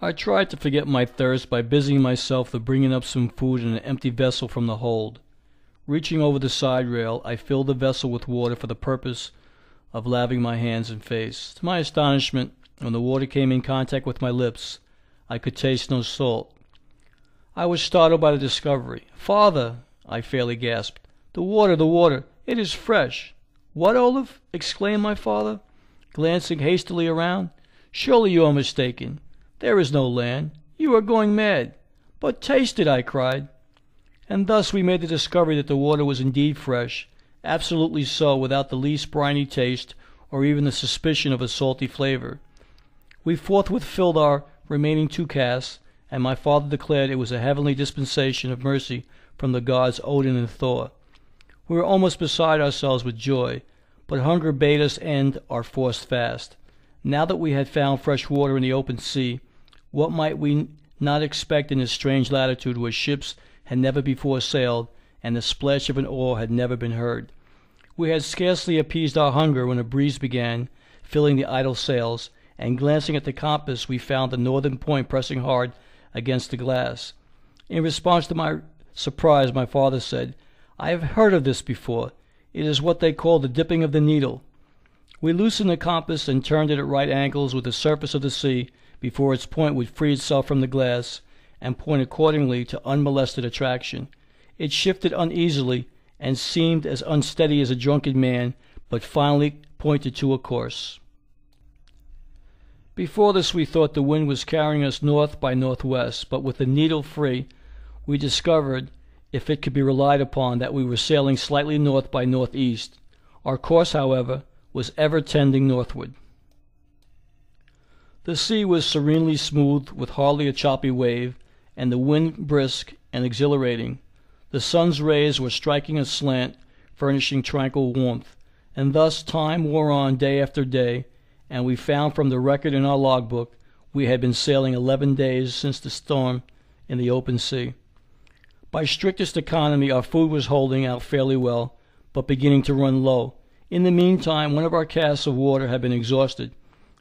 I tried to forget my thirst by busying myself with bringing up some food in an empty vessel from the hold. Reaching over the side rail, I filled the vessel with water for the purpose of laving my hands and face. To my astonishment, when the water came in contact with my lips, I could taste no salt. I was startled by the discovery. "Father," I fairly gasped, the water, it is fresh." "What, Olaf?" exclaimed my father, glancing hastily around. "Surely you are mistaken. There is no land. You are going mad." "But taste it," I cried. And thus we made the discovery that the water was indeed fresh, absolutely so, without the least briny taste or even the suspicion of a salty flavor. We forthwith filled our remaining 2 casks, and my father declared it was a heavenly dispensation of mercy from the gods Odin and Thor. We were almost beside ourselves with joy, but hunger bade us end our forced fast. Now that we had found fresh water in the open sea, what might we not expect in this strange latitude where ships had never before sailed and the splash of an oar had never been heard? We had scarcely appeased our hunger when a breeze began filling the idle sails, and glancing at the compass we found the northern point pressing hard against the glass. In response to my surprise, my father said, "I have heard of this before. It is what they call the dipping of the needle." We loosened the compass and turned it at right angles with the surface of the sea before its point would free itself from the glass and point accordingly to unmolested attraction. It shifted uneasily and seemed as unsteady as a drunken man, but finally pointed to a course. Before this we thought the wind was carrying us north by northwest, but with the needle free, we discovered, if it could be relied upon, that we were sailing slightly north by northeast. Our course, however, was ever tending northward. The sea was serenely smooth, with hardly a choppy wave, and the wind brisk and exhilarating. The sun's rays were striking aslant, furnishing tranquil warmth, and thus time wore on day after day, and we found from the record in our logbook we had been sailing 11 days since the storm in the open sea. By strictest economy our food was holding out fairly well, but beginning to run low. In the meantime, one of our casks of water had been exhausted,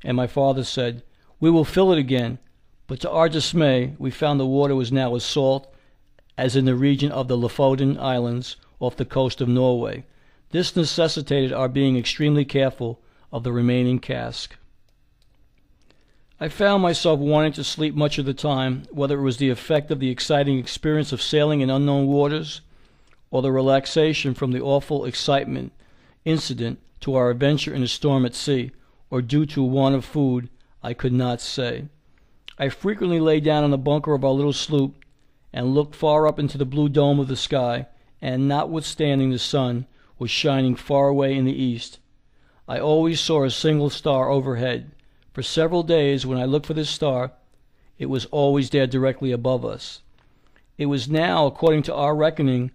and my father said, "We will fill it again," but to our dismay we found the water was now as salt as in the region of the Lofoten Islands off the coast of Norway. This necessitated our being extremely careful of the remaining cask. I found myself wanting to sleep much of the time, whether it was the effect of the exciting experience of sailing in unknown waters, or the relaxation from the awful excitement incident to our adventure in a storm at sea, or due to want of food, I could not say. I frequently lay down on the bunker of our little sloop and looked far up into the blue dome of the sky, and notwithstanding the sun was shining far away in the east, I always saw a single star overhead. For several days, when I looked for this star, it was always there directly above us. It was now, according to our reckoning,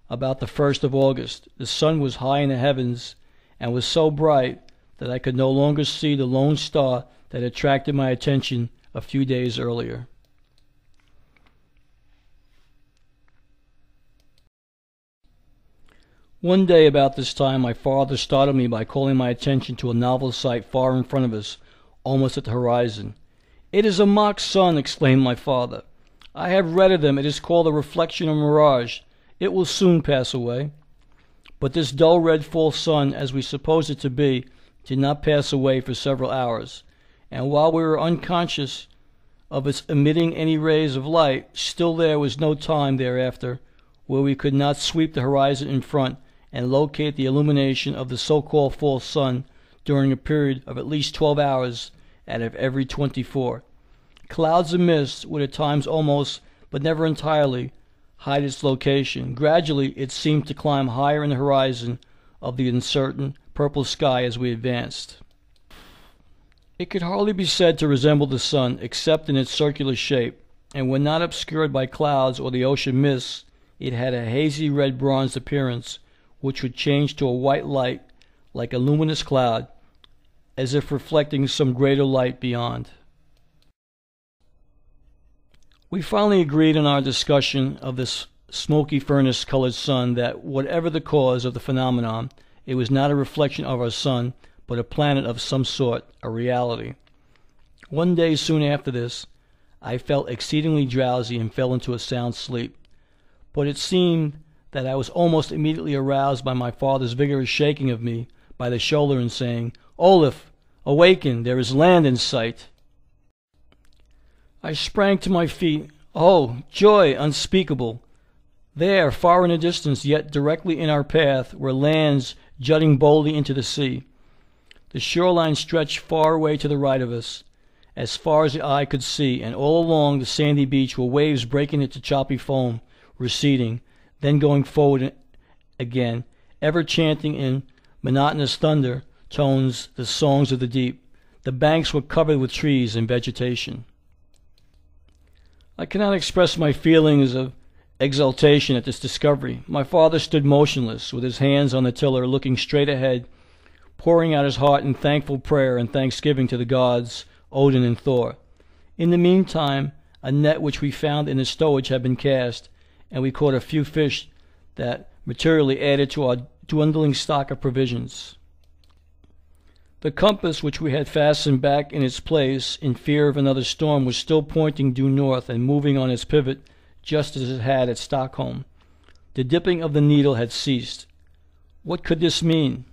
about the 1st of August. The sun was high in the heavens, and was so bright that I could no longer see the lone star that attracted my attention a few days earlier. One day about this time my father startled me by calling my attention to a novel sight far in front of us, almost at the horizon. "It is a mock sun," exclaimed my father. "I have read of them. It is called a reflection or mirage. It will soon pass away." But this dull red false sun, as we supposed it to be, did not pass away for several hours, and while we were unconscious of its emitting any rays of light, still there was no time thereafter where we could not sweep the horizon in front and locate the illumination of the so-called false sun during a period of at least 12 hours out of every 24. Clouds and mists would at times almost, but never entirely, hide its location. Gradually it seemed to climb higher in the horizon of the uncertain purple sky as we advanced. It could hardly be said to resemble the sun, except in its circular shape, and when not obscured by clouds or the ocean mists, it had a hazy red bronze appearance, which would change to a white light like a luminous cloud, as if reflecting some greater light beyond. We finally agreed in our discussion of this smoky furnace-colored sun that, whatever the cause of the phenomenon, it was not a reflection of our sun, but a planet of some sort, a reality. One day soon after this, I felt exceedingly drowsy and fell into a sound sleep. But it seemed that I was almost immediately aroused by my father's vigorous shaking of me by the shoulder and saying, "Olaf, awaken, there is land in sight." I sprang to my feet. Oh, joy unspeakable! There, far in the distance, yet directly in our path, were lands jutting boldly into the sea. The shoreline stretched far away to the right of us, as far as the eye could see, and all along the sandy beach were waves breaking into choppy foam, receding, then going forward again, ever chanting in monotonous thunder tones the songs of the deep. The banks were covered with trees and vegetation. I cannot express my feelings of exultation at this discovery. My father stood motionless, with his hands on the tiller, looking straight ahead, pouring out his heart in thankful prayer and thanksgiving to the gods Odin and Thor. In the meantime, a net which we found in the stowage had been cast, and we caught a few fish that materially added to our dwindling stock of provisions. The compass which we had fastened back in its place in fear of another storm was still pointing due north and moving on its pivot just as it had at Stockholm. The dipping of the needle had ceased. What could this mean?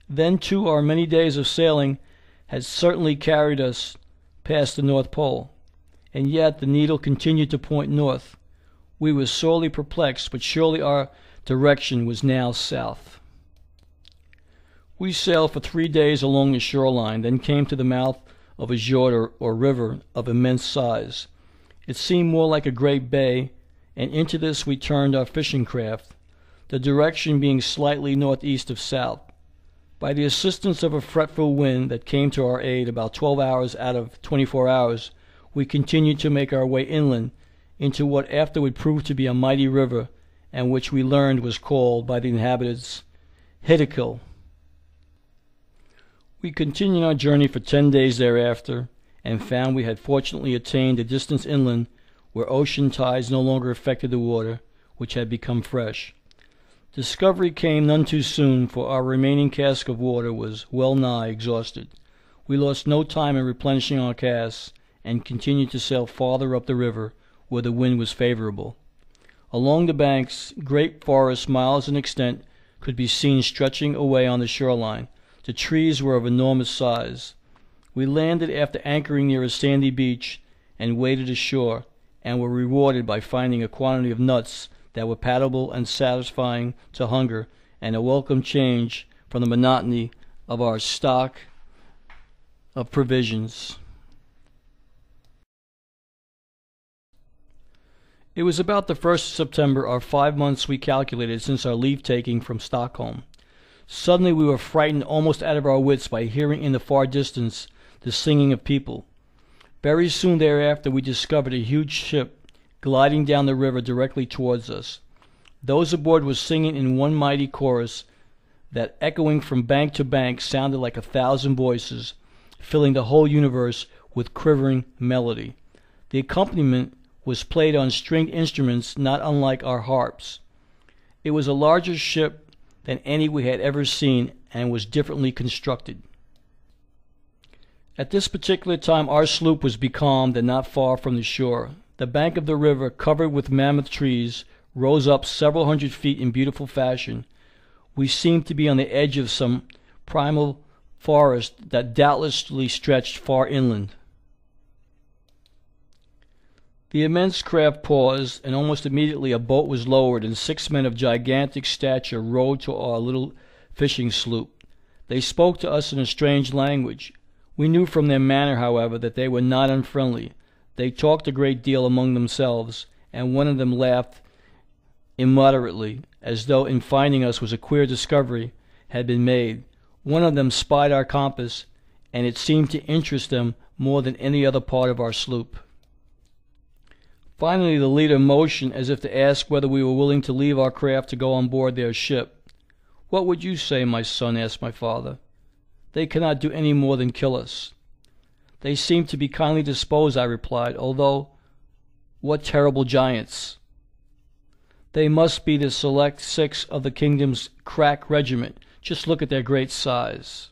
Then, too, our many days of sailing had certainly carried us past the North Pole, and yet the needle continued to point north. We were sorely perplexed, but surely our direction was now south. We sailed for 3 days along the shoreline, then came to the mouth of a fjord or river of immense size. It seemed more like a great bay, and into this we turned our fishing craft, the direction being slightly northeast of south. By the assistance of a fretful wind that came to our aid about 12 hours out of 24 hours, we continued to make our way inland into what afterward proved to be a mighty river, and which we learned was called by the inhabitants Hiddekel. We continued our journey for 10 days thereafter, and found we had fortunately attained a distance inland where ocean tides no longer affected the water, which had become fresh. Discovery came none too soon, for our remaining cask of water was well nigh exhausted. We lost no time in replenishing our casks, and continued to sail farther up the river, where the wind was favorable. Along the banks, great forests, miles in extent, could be seen stretching away on the shoreline. The trees were of enormous size. We landed after anchoring near a sandy beach, and waded ashore, and were rewarded by finding a quantity of nuts that were palatable and satisfying to hunger, and a welcome change from the monotony of our stock of provisions. It was about the 1st of September, our 5 months we calculated since our leave-taking from Stockholm. Suddenly we were frightened almost out of our wits by hearing in the far distance the singing of people. Very soon thereafter we discovered a huge ship gliding down the river directly towards us. Those aboard were singing in one mighty chorus that, echoing from bank to bank, sounded like 1,000 voices, filling the whole universe with quivering melody. The accompaniment was played on stringed instruments not unlike our harps. It was a larger ship than any we had ever seen, and was differently constructed. At this particular time our sloop was becalmed and not far from the shore. The bank of the river, covered with mammoth trees, rose up several hundred feet in beautiful fashion. We seemed to be on the edge of some primal forest that doubtlessly stretched far inland. The immense craft paused, and almost immediately a boat was lowered, and 6 men of gigantic stature rowed to our little fishing sloop. They spoke to us in a strange language. We knew from their manner, however, that they were not unfriendly. They talked a great deal among themselves, and one of them laughed immoderately, as though in finding us was a queer discovery had been made. One of them spied our compass, and it seemed to interest them more than any other part of our sloop. Finally the leader motioned as if to ask whether we were willing to leave our craft to go on board their ship. "What would you say, my son?" asked my father. "They cannot do any more than kill us." "They seem to be kindly disposed," I replied, "although what terrible giants! They must be the select 6 of the kingdom's crack regiment. Just look at their great size."